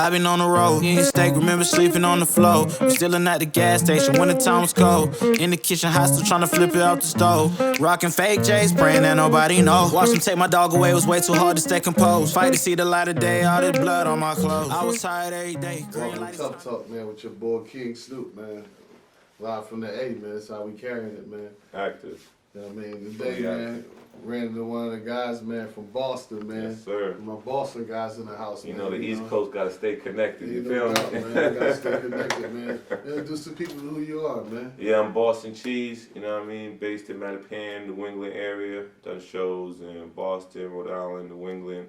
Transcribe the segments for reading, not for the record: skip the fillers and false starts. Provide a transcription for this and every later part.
I been on the road, eating steak, remember sleeping on the floor. We stillin' at the gas station when the time was cold. In the kitchen, hot still tryna flip it out the stove. Rockin' fake J's, praying that nobody know. Watch them take my dog away, it was way too hard to stay composed. Fight to see the light of day, all this blood on my clothes. I was tired every day. Welcome to Tough Talk, man, with your boy King Snoop, man. Live from the A, man. That's how we carrying it, man. Active. You know what I mean? Today, man, ran into one of the guys, man, from Boston, man. Yes, sir. My Boston guys in the house, You man. know, the East Coast got to stay connected. You feel me? Doubt, man. Gotta stay connected, man. Introduce to people who you are, man. Yeah, I'm Boston Cheese, you know what I mean? Based in Mattapan, New England area. Done shows in Boston, Rhode Island, New England.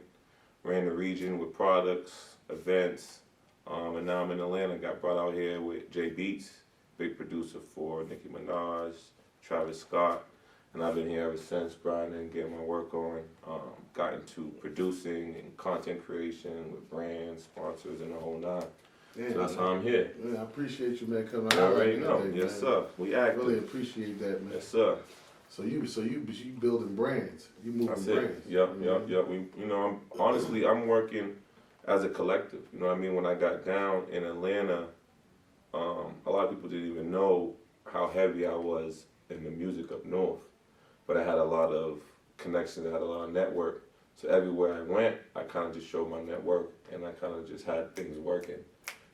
Ran the region with products, events. And now I'm in Atlanta. Got brought out here with Jay Beats, big producer for Nicki Minaj, Travis Scott. And I've been here ever since, grinding, getting my work on. Got into producing and content creation with brands, sponsors, and the whole nine. Yeah, so that's how I'm here. Yeah, I appreciate you, man, coming out. You already know. Today, Yes, man. sir. We active. Really appreciate that, man. Yes, sir. So you building brands. You moving That's brands. it. Yep. We, you know, I'm working as a collective. You know what I mean? When I got down in Atlanta, a lot of people didn't even know how heavy I was in the music up north. But I had a lot of connections, I had a lot of network. So everywhere I went, I kind of just showed my network, and I kind of just had things working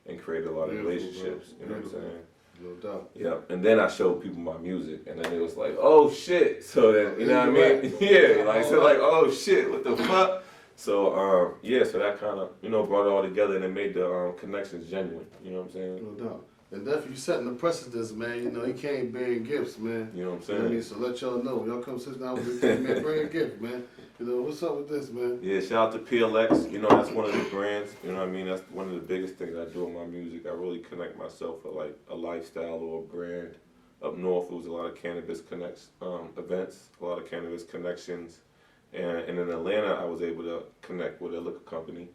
and created a lot of relationships. You know what I'm saying? No doubt. Yeah, and then I showed people my music, and then it was like, oh shit. So then, you know what I mean? Yeah, like, so like, oh shit, what the fuck? So, yeah, so that kind of, you know, brought it all together, and it made the connections genuine. You know what I'm saying? No doubt. And definitely you setting the precedence, man. You know, he came bearing gifts, man. You know what I'm You saying? know what I mean? So let y'all know. Y'all come sit down with this, man. Bring a gift, man. You know, what's up with this, man? Yeah, shout out to PLX. You know, that's one of the brands. You know what I mean? That's one of the biggest things I do in my music. I really connect myself with like a lifestyle or a brand. Up north, it was a lot of cannabis events, a lot of cannabis connections. And in Atlanta, I was able to connect with a liquor company.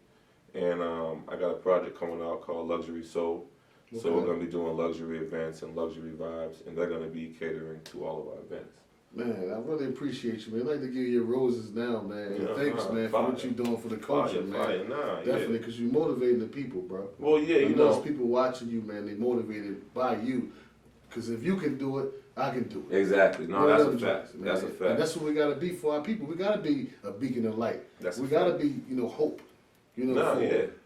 And I got a project coming out called Luxury Soul. Okay. So we're going to be doing luxury events and luxury vibes, and they're going to be catering to all of our events. Man, I really appreciate you, man. I'd like to give you your roses now, man. And thanks, man, for what you're doing for the culture, man. Definitely, because you're motivating the people, bro. Well, yeah, you know. Those people watching you, man, they motivated by you. Because if you can do it, I can do it. Exactly. No, that's a fact. That's a fact. And that's what we got to be for our people. We got to be a beacon of light. We got to be, you know, hope. You know,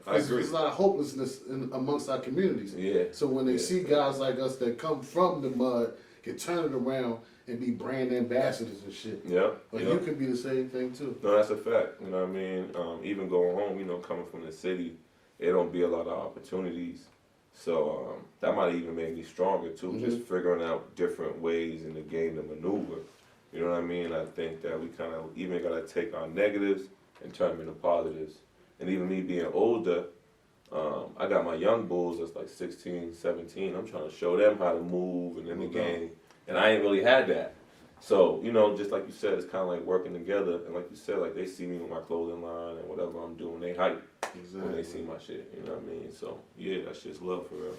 I agree. There's a lot of hopelessness amongst our communities. Yeah. So when they see guys like us that come from the mud, can turn it around and be brand ambassadors and shit. Yeah. But you can be the same thing too. No, that's a fact. You know what I mean? Even going home, you know, coming from the city, there don't be a lot of opportunities. So that might even make me stronger too, just figuring out different ways in the game to maneuver. You know what I mean? I think that we kind of even got to take our negatives and turn them into positives. And even me being older, I got my young bulls that's like 16, 17. I'm trying to show them how to move and in the game. And I ain't really had that. So, you know, just like you said, it's kind of like working together. And like you said, like they see me with my clothing line and whatever I'm doing, they hype when they see my shit. You know what I mean? So, yeah, that's just love for real.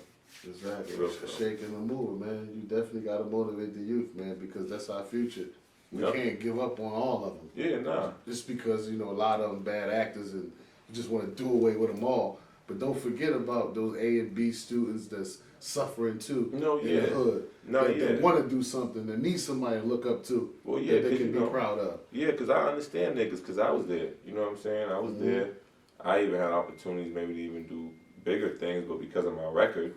Exactly. Shaking and moving, man. You definitely got to motivate the youth, man, because that's our future. We can't give up on all of them. Yeah, nah. Just because, you know, a lot of them bad actors and you just want to do away with them all. But don't forget about those A and B students that's suffering too in the hood. That want to do something, that need somebody to look up to. Well, yeah, that they can be proud of. Yeah, because I understand niggas, because I was there. You know what I'm saying? I was there. I even had opportunities maybe to even do bigger things, but because of my record,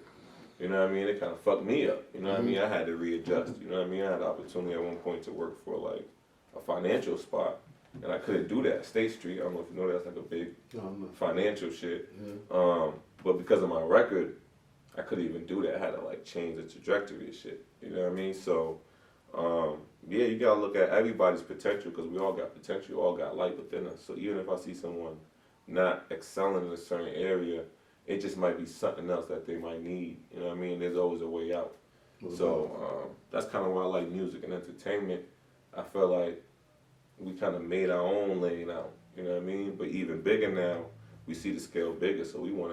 you know what I mean, it kind of fucked me up. You know what I mean? I had to readjust. You know what I mean? I had the opportunity at one point to work for like a financial spot. And I couldn't do that. State Street, I don't know if you know, that's like a big financial shit. But because of my record, I couldn't even do that. I had to like change the trajectory of shit. You know what I mean? So, yeah, you gotta look at everybody's potential because we all got potential, we all got light within us. So even if I see someone not excelling in a certain area, it just might be something else that they might need. You know what I mean? There's always a way out. So that's kind of why I like music and entertainment. I feel like we kind of made our own lane out, you know what I mean? But even bigger now, we see the scale bigger, so we want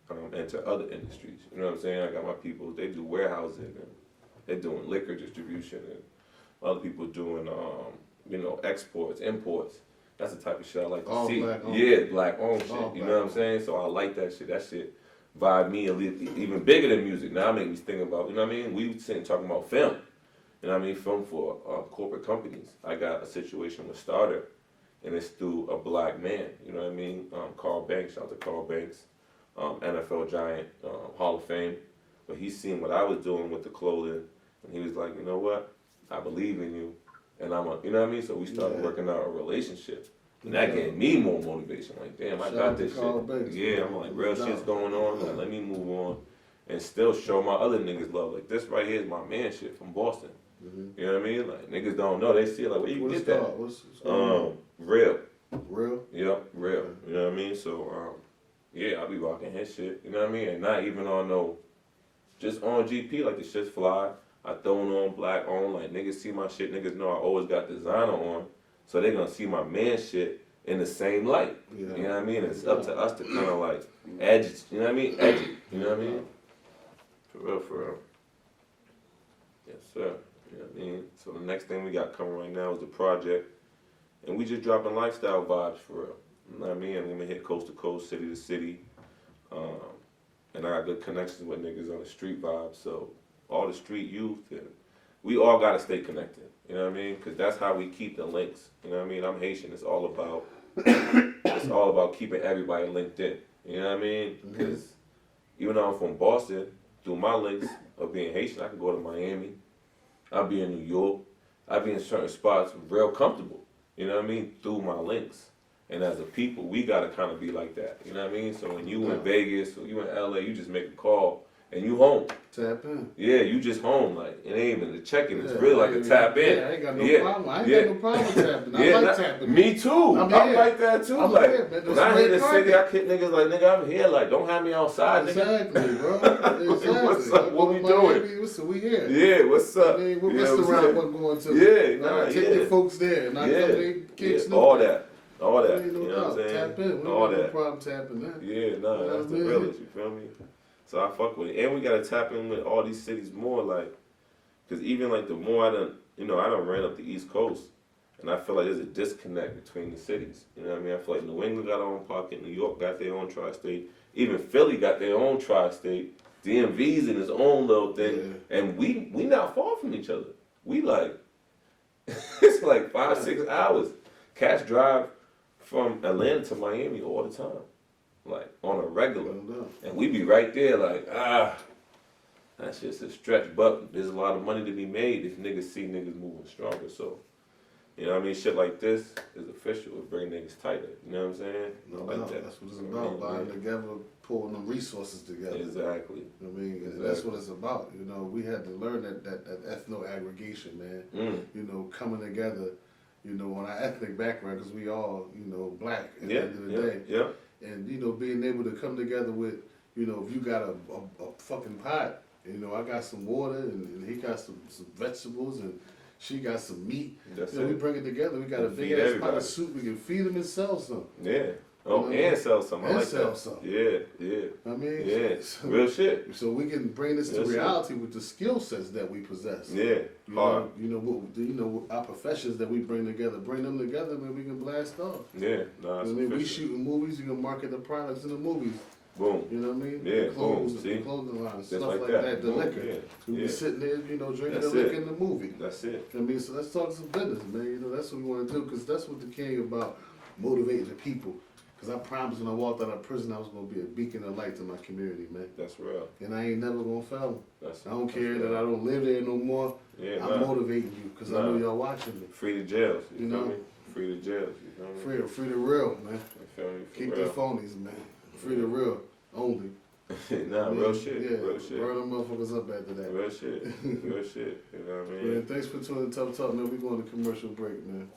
to enter other industries. You know what I'm saying? I got my people, they do warehousing, and they're doing liquor distribution, and other people doing, you know, exports, imports. That's the type of shit I like to all see. Black owned. Yeah, black owned shit. All You black know what I'm saying? So I like that shit. That shit vibe me even bigger than music. Now it make me think about, you know what I mean? We sitting talking about film. You know what I mean? Film for corporate companies. I got a situation with Starter, and it's through a black man. You know what I mean? Carl Banks, shout out to Carl Banks, NFL giant, Hall of Fame. But he seen what I was doing with the clothing, and he was like, you know what? I believe in you, and you know what I mean? So we started working out a relationship. And that gave me more motivation. Like, damn, I got this shit. Banks, yeah, I'm like, real shit's going on. Like, let me move on and still show my other niggas love. Like, this right here is my man shit from Boston. Mm-hmm. You know what I mean? Like, niggas don't know. They see it like, where you get that? What's Real. Real? Yep, real. Okay. You know what I mean? So, yeah, I be rocking his shit. You know what I mean? And not even on just on GP, like the shit's fly. I throw it on black on, like niggas see my shit, niggas know I always got designer on, so they gonna see my man shit in the same light. Yeah. You know what I mean? It's up to us to kind of like edge it, you know what I mean? Edge it, you know what I mean? For real, for real. Yes, sir. You know what I mean? So the next thing we got coming right now is the project, and we just dropping lifestyle vibes for real. You know what I mean? I'm gonna hit coast to coast, city to city, and I got good connections with niggas on the street vibe, so all the street youth, and we all gotta stay connected. You know what I mean? Because that's how we keep the links. You know what I mean? I'm Haitian. It's all about keeping everybody linked in. You know what I mean? Because even though I'm from Boston, through my links of being Haitian, I can go to Miami. I'll be in New York. I'll be in certain spots real comfortable. You know what I mean? Through my links. And as a people, we gotta kind of be like that. You know what I mean? So when you in Vegas or you in LA, you just make a call and you home. Tap in. Yeah, you just home. Like, it ain't even a check-in. It's really like a tap in. Yeah, I ain't got no problem. I ain't got no problem with tapping. I like tapping. Me too. I'm like that too. I'm like, here, man. when I hit the city, I kick niggas like, nigga, I'm here. Like, don't have me outside, nigga. Exactly, bro. Exactly. What's up? What we doing? We here. Yeah, what's up? I mean, what restaurant we're going to? Yeah, take the folks there. And I come there, kick all that. All that. You know what I'm saying? Tap in. All that. No problem tapping that. Yeah, that's the realest. You feel me? So I fuck with it. And we gotta tap in with all these cities more, like, cause even like the more I done ran up the East Coast, and I feel like there's a disconnect between the cities. You know what I mean? I feel like New England got their own pocket, New York got their own tri-state, even Philly got their own tri-state, DMV's in its own little thing, and we not far from each other. We like, it's like 5-6 hours. Cats drive from Atlanta to Miami all the time. Like, on a regular. And we be right there like, that's just a stretch, but there's a lot of money to be made if niggas see niggas moving stronger. So, you know what I mean? Shit like this is official. It bring niggas tighter. You know what I'm saying? No doubt. That's what it's about. Buying together, pulling them resources together. Exactly. You know what I mean? Exactly. That's what it's about. You know, we had to learn that ethno aggregation, man. You know, coming together, you know, on our ethnic background, because we all, you know, black at the end of the day. Yeah. And, you know, being able to come together with, you know, if you got a fucking pot, you know, I got some water and he got some vegetables and she got some meat. You know, we bring it together. We got a big ass pot of soup. We can feed them and sell some. Yeah. Oh, you know, and sell some. I like sell that. some. Yeah. I mean, so, real shit. So we can bring this to reality with the skill sets that we possess. Yeah. You know, our professions that we bring together, bring them together, man, we can blast off. Yeah. I mean, we shooting movies. You can market the products in the movies. Boom. You know what I mean? Yeah. The clothes, boom. the clothing lines, just stuff like that. The boom. liquor. Yeah. We be sitting there, you know, drinking the liquor in the movie. That's it. I mean, so let's talk some business, man. You know, that's what we want to do, because that's what the king about, motivating the people. Because I promised when I walked out of prison, I was going to be a beacon of light to my community, man. That's real. And I ain't never going to fail them. I don't care that I don't live there no more. Yeah, I'm motivating you, because I know y'all watching me. Free the jails, you know me? Free the jails, you know me? Free the real, man. You feel me? Keep the phonies, man. Free the real, only. Real shit. Yeah, real shit. Burn them motherfuckers up after that. Real shit. Real shit. You know what I mean? Man, thanks for tuning in Tough Talk, man. We going to commercial break, man.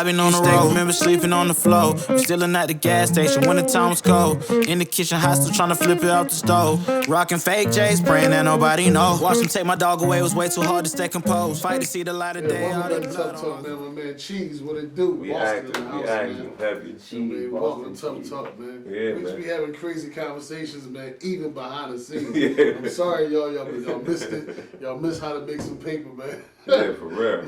I've been on the road, remember sleeping on the floor. I'm Stealing at the gas station when the time was cold. In the kitchen, hot still trying to flip it out the stove. Rocking fake J's, praying that nobody know. Watch them take my dog away, it was way too hard to stay composed. Fight to see the light of day. Welcome back to Tough Talk, man. My man Cheese, what it do? We Boston acting, in the house, man. Heavy. Cheese, welcome to Tough Talk, man. Yeah, we man. be having crazy conversations, man, even behind the scenes. Yeah. I'm sorry, y'all missed it. Y'all missed how to make some paper, man. Yeah, for real.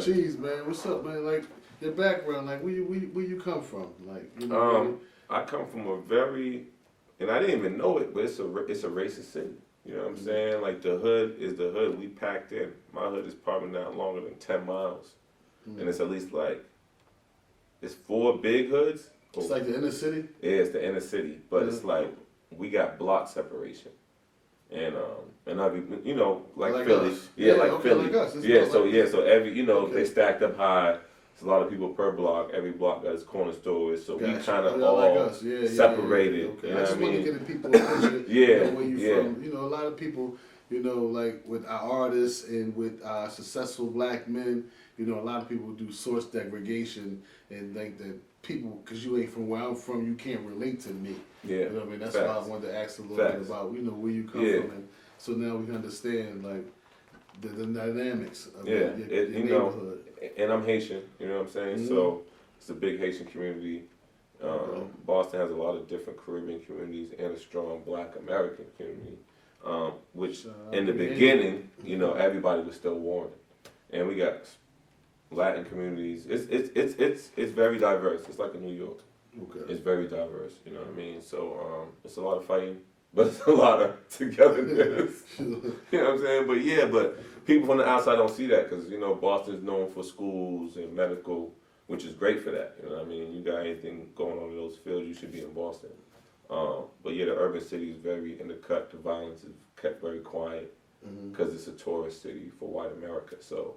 Cheese, man. What's up, man? Like, your background, like, where you come from? Like, I come from a very, and I didn't even know it, but it's a racist city. You know what I'm saying? Like, the hood is the hood we packed in. My hood is probably not longer than 10 miles. And it's at least like, it's 4 big hoods. It's like the inner city? Yeah, it's the inner city. But it's like, we got block separation. And I be, like Philly. Us. Yeah, like Philly. Like us. So every, they stacked up high. It's a lot of people per block. Every block got its corner stores, so we kind of all like separated. Yeah. Okay. You know I just want to mean? get the people a picture where you from. A lot of people, like with our artists and with our successful black men, a lot of people do source degradation and think that people, because you ain't from where I'm from, you can't relate to me. Yeah. You know what I mean? That's why I wanted to ask a little bit about, where you come from. And so now we understand, like, the dynamics of your neighborhood. And I'm Haitian, you know what I'm saying? So it's a big Haitian community. Boston has a lot of different Caribbean communities and a strong Black American community, which in the beginning, everybody was still warring. And we got Latin communities. It's very diverse. It's like in New York. Okay. It's very diverse, you know what I mean? So it's a lot of fighting, but it's a lot of togetherness. You know what I'm saying? But people from the outside don't see that because, Boston's known for schools and medical, which is great for that. You know what I mean? You got anything going on in those fields, you should be in Boston. But the urban city is very in the cut. The violence is kept very quiet because it's a tourist city for white America. So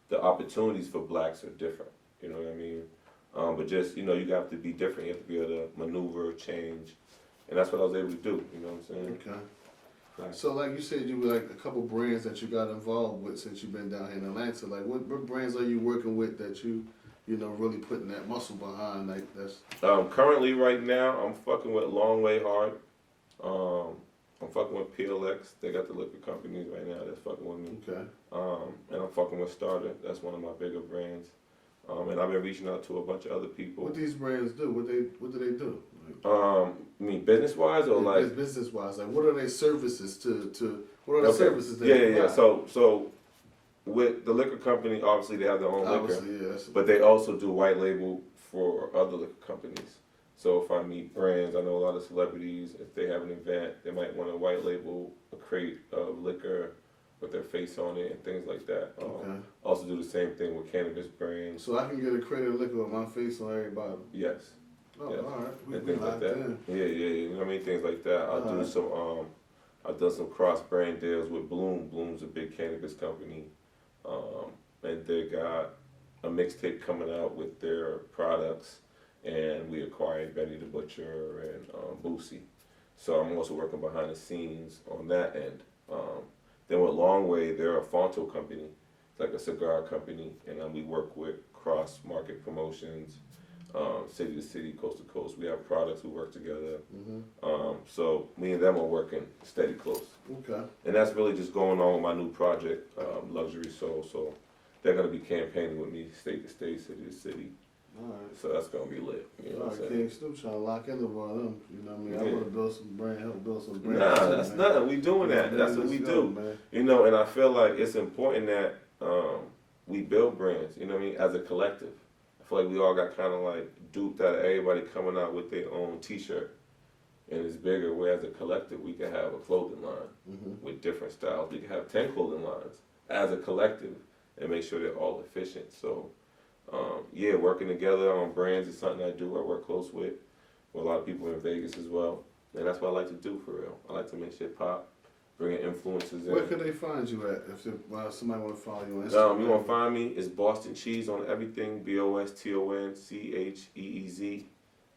the opportunities for blacks are different. You know what I mean? But just, you have to be different. You have to be able to maneuver, change. And that's what I was able to do. You know what I'm saying? Okay. Right. So, like you said, you were like a couple brands that you got involved with since you've been down here in Atlanta. Like, what brands are you working with that you really putting that muscle behind? Like, that's. Currently, right now, I'm fucking with Long Way Hard. I'm fucking with PLX. They got the liquor companies right now that's fucking with me. Okay. And I'm fucking with Starter. That's one of my bigger brands. And I've been reaching out to a bunch of other people. What these brands do? What do they do? You mean business wise or like business wise? Like, what are their services to what are the services they provide? Yeah. So with the liquor company, obviously they have their own liquor, but they also do white label for other liquor companies. So if I meet brands, I know a lot of celebrities. If they have an event, they might want to white label a crate of liquor with their face on it and things like that. Also do the same thing with cannabis brands. So I can get a crate of liquor with my face on every bottle? Yes. Oh, yes. All right. And things like that. Yeah. You know what I mean? Things like that. I've done some cross-brand deals with Bloom. Bloom's a big cannabis company. And they got a mixtape coming out with their products. And we acquired Benny the Butcher and Boosie. So I'm also working behind the scenes on that end. Then with Long Way, they're a Fonto company. It's like a cigar company. And we work with cross-market promotions, city to city, coast to coast. We have products, we work together. So me and them are working steady close. Okay. And that's really just going on with my new project, Luxury Soul. So they're going to be campaigning with me state to state, city to city. All right. So that's going to be lit. You know what I'm saying? King Snoop trying to lock into one of them. You know what I mean? I want to build some brand, help build some brand. Nah, that's nothing. We doing that. That's what we do. Man. And I feel like it's important that we build brands, you know what I mean, as a collective. I feel like we all got kind of like duped out of everybody coming out with their own t-shirt. And it's bigger, where as a collective we can have a clothing line with different styles. We can have 10 clothing lines as a collective and make sure they're all efficient. So, working together on brands is something I do. I work close with a lot of people in Vegas as well. And that's what I like to do for real. I like to make shit pop, bringing influences in. Where could they find you at if somebody want to follow you on Instagram? You want to find me? It's Boston Cheese on everything. BostonCheez.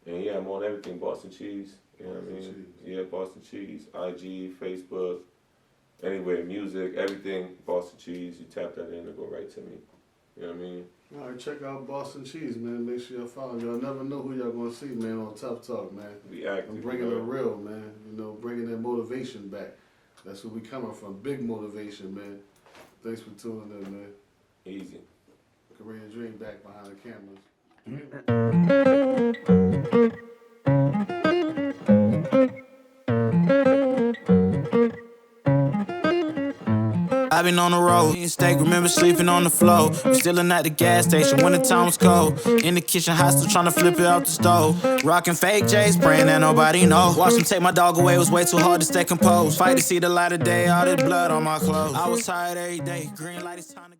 And I'm on everything. Boston Cheese. You know what I mean? Yeah, Boston Cheese. IG, Facebook, anywhere, music, everything. Boston Cheese. You tap that in, it'll go right to me. You know what I mean? All right, check out Boston Cheese, man. Make sure y'all follow. Y'all never know who y'all gonna see, man, on Tough Talk, man. We active. I'm bringing the real, man. You know, bringing that motivation back. That's where we coming from. Big motivation, man. Thanks for tuning in, man. Easy. Korean Dream back behind the cameras. I've been on the road, eating steak, remember sleeping on the floor. I'm Stealing at the gas station when the time was cold. In the kitchen, hot, still trying to flip it out the stove. Rocking fake J's, praying that nobody know. Watch them take my dog away, it was way too hard to stay composed. Fight to see the light of day, all this blood on my clothes. I was tired every day, green light, it's time to